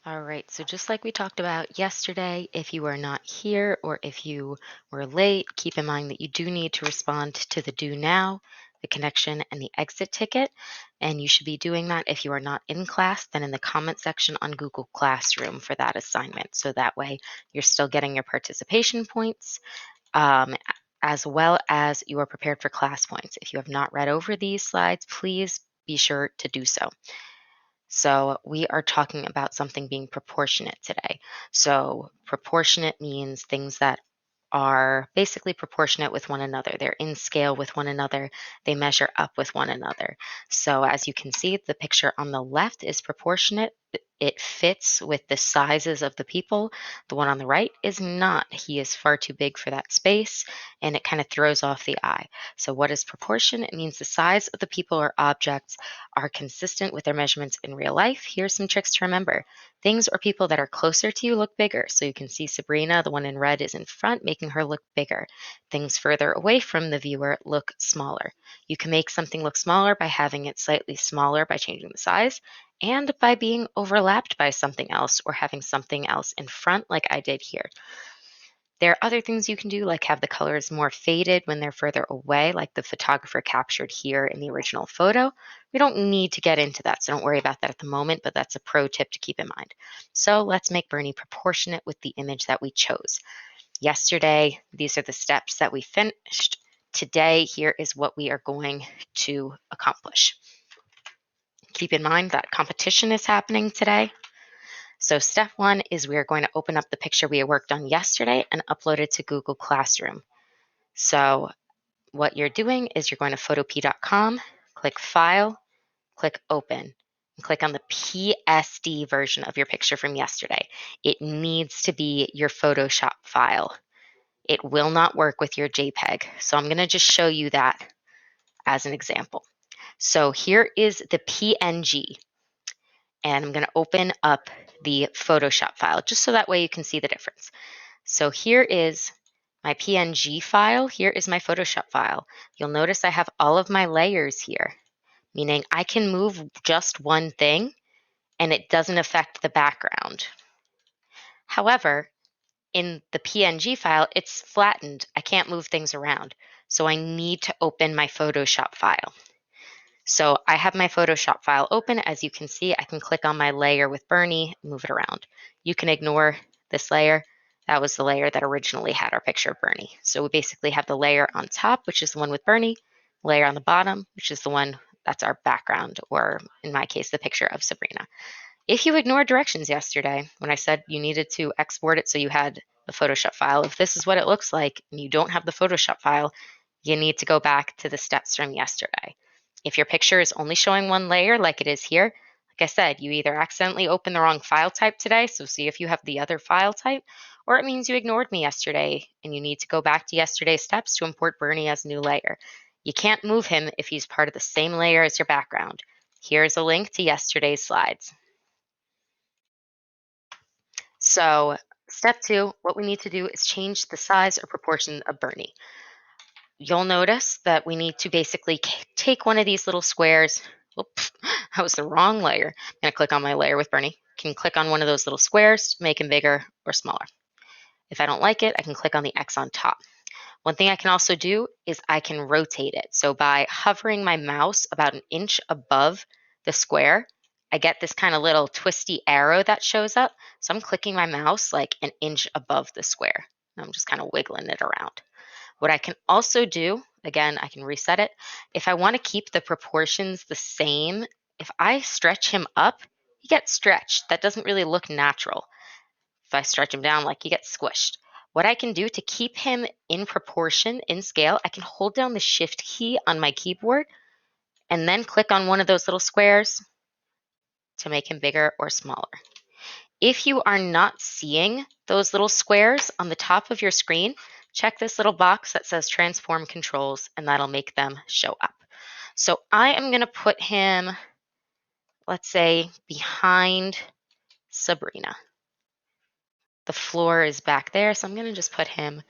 All right, so just like we talked about yesterday, if you are not here or if you were late, keep in mind that you do need to respond to the do now, the connection, and the exit ticket. And you should be doing that if you are not in class, then in the comment section on Google Classroom for that assignment. So that way you're still getting your participation points, as well as you are prepared for class points. If you have not read over these slides, please be sure to do so. So, we are talking about something being proportionate today. So, proportionate means things that are basically proportionate with one another. They're in scale with one another. They measure up with one another. So, as you can see, the picture on the left is proportionate. It fits with the sizes of the people. The one on the right is not. He is far too big for that space, and it kind of throws off the eye. So, what is proportion? It means the size of the people or objects are consistent with their measurements in real life. Here's some tricks to remember. Things or people that are closer to you look bigger. So you can see Sabrina, the one in red, is in front, making her look bigger. Things further away from the viewer look smaller. You can make something look smaller by having it slightly smaller by changing the size and by being overlapped by something else or having something else in front like I did here. There are other things you can do, like have the colors more faded when they're further away, like the photographer captured here in the original photo. We don't need to get into that, so don't worry about that at the moment, but that's a pro tip to keep in mind. So let's make Bernie proportionate with the image that we chose. Yesterday, these are the steps that we finished. Today, here is what we are going to accomplish. Keep in mind that competition is happening today. So step one is we are going to open up the picture we worked on yesterday and upload it to Google Classroom. So what you're doing is you're going to photopea.com, click File, click Open, and click on the PSD version of your picture from yesterday. It needs to be your Photoshop file. It will not work with your JPEG. So I'm going to just show you that as an example. So here is the PNG, and I'm going to open up the Photoshop file just so that way you can see the difference. So here is my PNG file. Here is my Photoshop file. You'll notice I have all of my layers here, meaning I can move just one thing and it doesn't affect the background. However, in the PNG file, it's flattened. I can't move things around. So I need to open my Photoshop file. So I have my Photoshop file open. As you can see, I can click on my layer with Bernie, move it around. You can ignore this layer. That was the layer that originally had our picture of Bernie. So we basically have the layer on top, which is the one with Bernie, layer on the bottom, which is the one that's our background, or in my case, the picture of Sabrina. If you ignored directions yesterday, when I said you needed to export it so you had the Photoshop file, if this is what it looks like and you don't have the Photoshop file, you need to go back to the steps from yesterday. If your picture is only showing one layer like it is here, like I said, you either accidentally opened the wrong file type today, so see if you have the other file type, or it means you ignored me yesterday and you need to go back to yesterday's steps to import Bernie as a new layer. You can't move him if he's part of the same layer as your background. Here's a link to yesterday's slides. So step two, what we need to do is change the size or proportion of Bernie. You'll notice that we need to basically take one of these little squares. Oops, that was the wrong layer. I'm going to click on my layer with Bernie. Can click on one of those little squares to make him bigger or smaller. If I don't like it, I can click on the X on top. One thing I can also do is I can rotate it. So by hovering my mouse about an inch above the square, I get this kind of little twisty arrow that shows up. So I'm clicking my mouse like an inch above the square. I'm just kind of wiggling it around. What I can also do, again, I can reset it. If I want to keep the proportions the same, if I stretch him up, he gets stretched. That doesn't really look natural. If I stretch him down, like he gets squished. What I can do to keep him in proportion, in scale, I can hold down the Shift key on my keyboard and then click on one of those little squares to make him bigger or smaller. If you are not seeing those little squares on the top of your screen, check this little box that says Transform Controls, and that'll make them show up. So I am going to put him, let's say, behind Sabrina. The floor is back there, so I'm going to just put him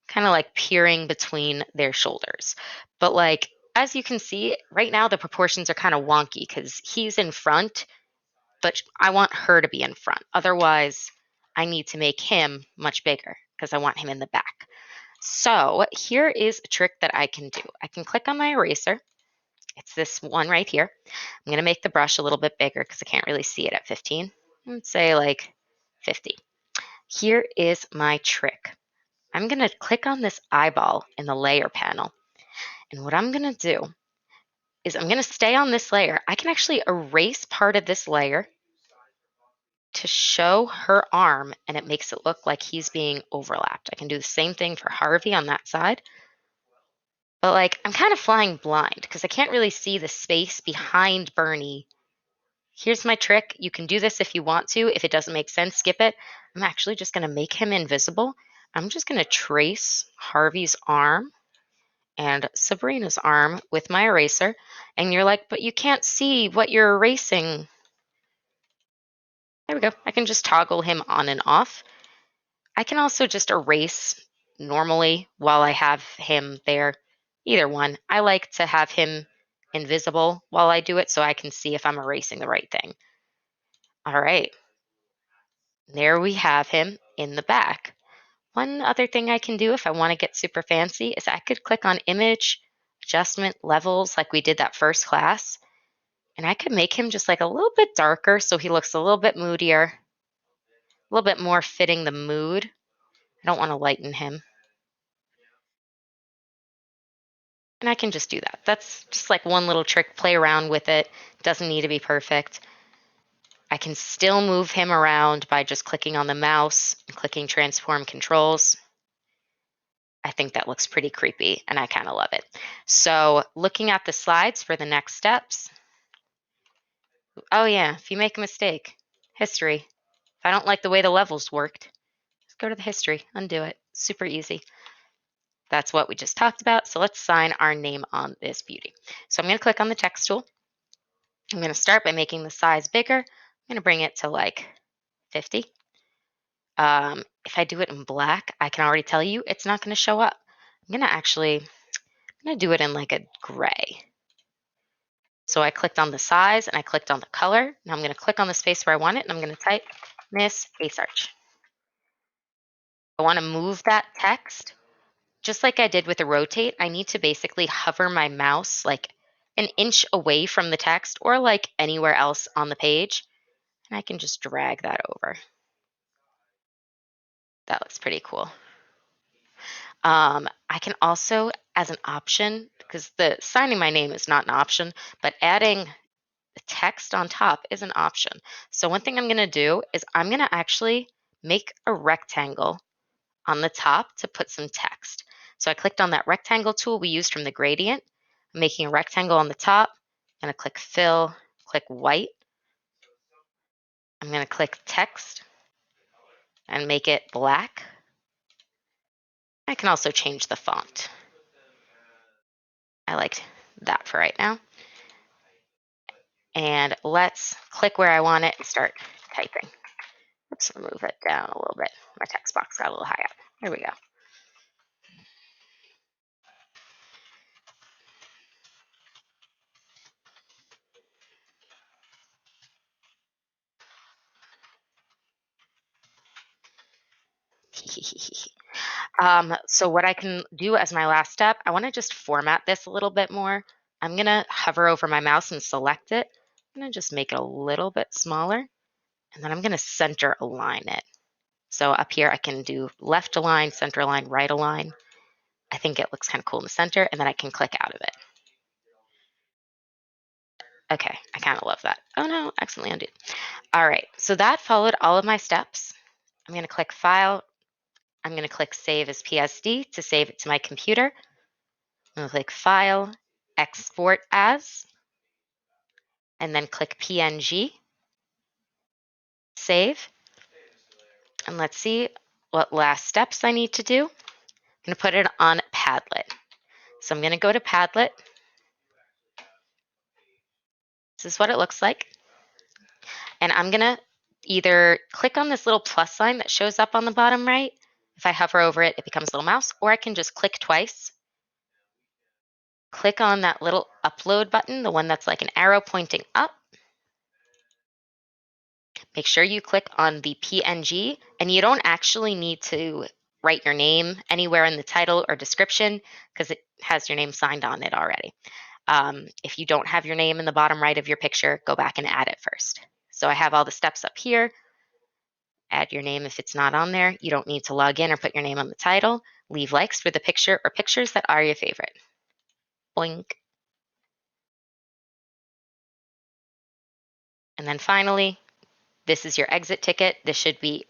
kind of like peering between their shoulders. But like, as you can see, right now the proportions are kind of wonky because he's in front but I want her to be in front. Otherwise, I need to make him much bigger because I want him in the back. So here is a trick that I can do. I can click on my eraser. It's this one right here. I'm going to make the brush a little bit bigger because I can't really see it at 15. Let's say like 50. Here is my trick. I'm going to click on this eyeball in the layer panel. And what I'm going to do is I'm going to stay on this layer. I can actually erase part of this layer to show her arm, and it makes it look like he's being overlapped. I can do the same thing for Harvey on that side. But like, I'm kind of flying blind because I can't really see the space behind Bernie. Here's my trick. You can do this if you want to. If it doesn't make sense, skip it. I'm actually just going to make him invisible. I'm just going to trace Harvey's arm and Sabrina's arm with my eraser. And you're like, but you can't see what you're erasing. There we go. I can just toggle him on and off. I can also just erase normally while I have him there. Either one. I like to have him invisible while I do it so I can see if I'm erasing the right thing. All right. There we have him in the back. One other thing I can do if I want to get super fancy is I could click on image, adjustment, levels like we did that first class. And I could make him just like a little bit darker so he looks a little bit moodier, a little bit more fitting the mood. I don't want to lighten him. And I can just do that. That's just like one little trick, play around with it. Doesn't need to be perfect. I can still move him around by just clicking on the mouse and clicking transform controls. I think that looks pretty creepy and I kind of love it. So looking at the slides for the next steps. Oh yeah, if you make a mistake, history. If I don't like the way the levels worked, just go to the history, undo it. Super easy. That's what we just talked about. So let's sign our name on this beauty. So I'm going to click on the text tool. I'm going to start by making the size bigger. I'm going to bring it to like 50. If I do it in black, I can already tell you it's not going to show up. I'm going to do it in like a gray. So I clicked on the size and I clicked on the color. Now I'm going to click on the space where I want it and I'm going to type Miss Asarch. I want to move that text. Just like I did with the rotate, I need to basically hover my mouse like an inch away from the text or like anywhere else on the page. And I can just drag that over. That looks pretty cool. I can also, as an option, because the signing my name is not an option, but adding the text on top is an option. So one thing I'm going to do is I'm going to actually make a rectangle on the top to put some text. So I clicked on that rectangle tool we used from the gradient. I'm making a rectangle on the top. I'm going to click fill, click white. I'm going to click text and make it black. I can also change the font. I like that for right now. And let's click where I want it and start typing. Oops, I'll move it down a little bit. My text box got a little high up. There we go. So what I can do as my last step, I want to just format this a little bit more. I'm going to hover over my mouse and select it. I'm going to just make it a little bit smaller. And then I'm going to center align it. So up here, I can do left align, center align, right align. I think it looks kind of cool in the center. And then I can click out of it. Okay, I kind of love that. Oh no, accidentally undid. All right, so that followed all of my steps. I'm going to click File. I'm going to click Save as PSD to save it to my computer. I'm going to click File, Export As, and then click PNG, Save. And let's see what last steps I need to do. I'm going to put it on Padlet. So I'm going to go to Padlet. This is what it looks like. And I'm going to either click on this little plus sign that shows up on the bottom right. If I hover over it, it becomes a little mouse, or I can just click twice. Click on that little upload button, the one that's like an arrow pointing up. Make sure you click on the PNG, and you don't actually need to write your name anywhere in the title or description because it has your name signed on it already. If you don't have your name in the bottom right of your picture, go back and add it first. So I have all the steps up here. Add your name if it's not on there. You don't need to log in or put your name on the title. Leave likes for the picture or pictures that are your favorite. Boink. And then finally, this is your exit ticket. This should be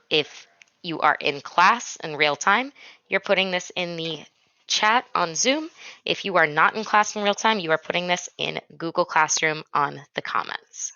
if you are in class in real time, you're putting this in the chat on Zoom. If you are not in class in real time, you are putting this in Google Classroom on the comments.